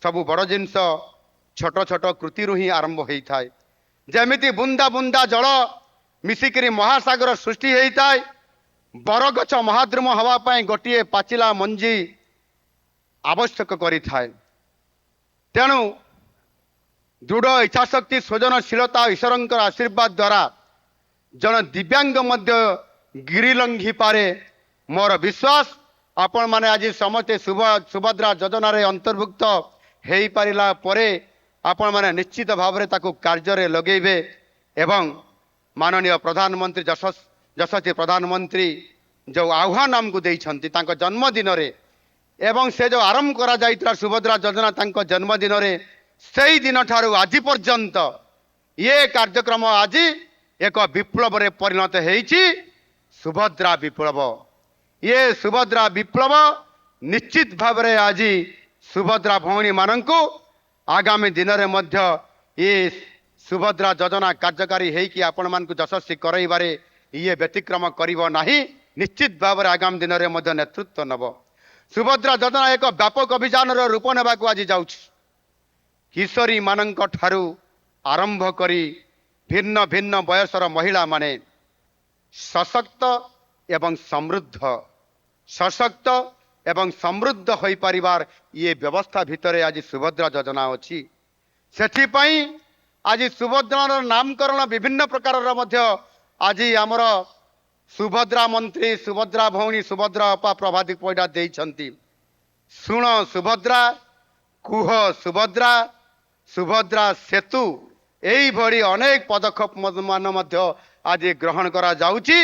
सबु बड़ जिनस छोट छोट कृति ही आरंभ होता है। जमिति बुंदा बुंदा जल मिसिकी महासागर सृष्टि होता है। बरगछ महाद्रुम हवापाई गोटे पाचिला मंजी आवश्यक करिथाए। तेणु दृढ़ इच्छाशक्ति सृजनशीलता ईश्वर आशीर्वाद द्वारा जन दिव्यांग मध्य गिरिलंघी पारे। मोर विश्वास आपण माने आज समस्ते सुभद्रा योजना रे अंतर्भुक्त हो पारिला परे आपण माने निश्चित भाव में ताकू कार्य रे लगेबे एवं माननीय प्रधानमंत्री यशस्वी प्रधानमंत्री जो आह्वान आमको देइछंती तांको जन्मदिन रे एवं से जो आरंभ करा जाइतरा सुभद्रा योजना तांको जन्मदिन रे सेई दिन ठारू आज पर्यंत ये कार्यक्रम आज एक विप्लव रे परिणत होईची। सुभद्रा विप्लव ये सुभद्रा विप्लव निश्चित भाव में आज सुभद्रा भौणी मानंकु आगामी दिन में मध्य ये सुभद्रा योजना कार्यकारी होईकि आपण मानकु यशस्वी करइबारे ये व्यतिक्रम करिवो नाही। निश्चित भाव में आगामी दिन में मध्य नेतृत्व नब। सुभद्रा योजना एक व्यापक अभियान रूप नेबाकु आज जाउछि। किशोरी मानंक ठारू आरंभ करी भिन्न भिन्न बयसर महिला माने सशक्त एवं समृद्ध हो परिवार ये व्यवस्था भितर आज सुभद्रा योजना अच्छी। सेथिपाई आज सुभद्रार नामकरण विभिन्न प्रकार मध्य आज आमर सुभद्रा मंत्री सुभद्रा भौणी सुभद्रा अपा प्रभाती पैठा देइछंती। शुण सुभद्रा कुह सुभद्रा सुभद्रा सेतु यही भली अनेक पदक्षेप मान आज ग्रहण करा जाउची।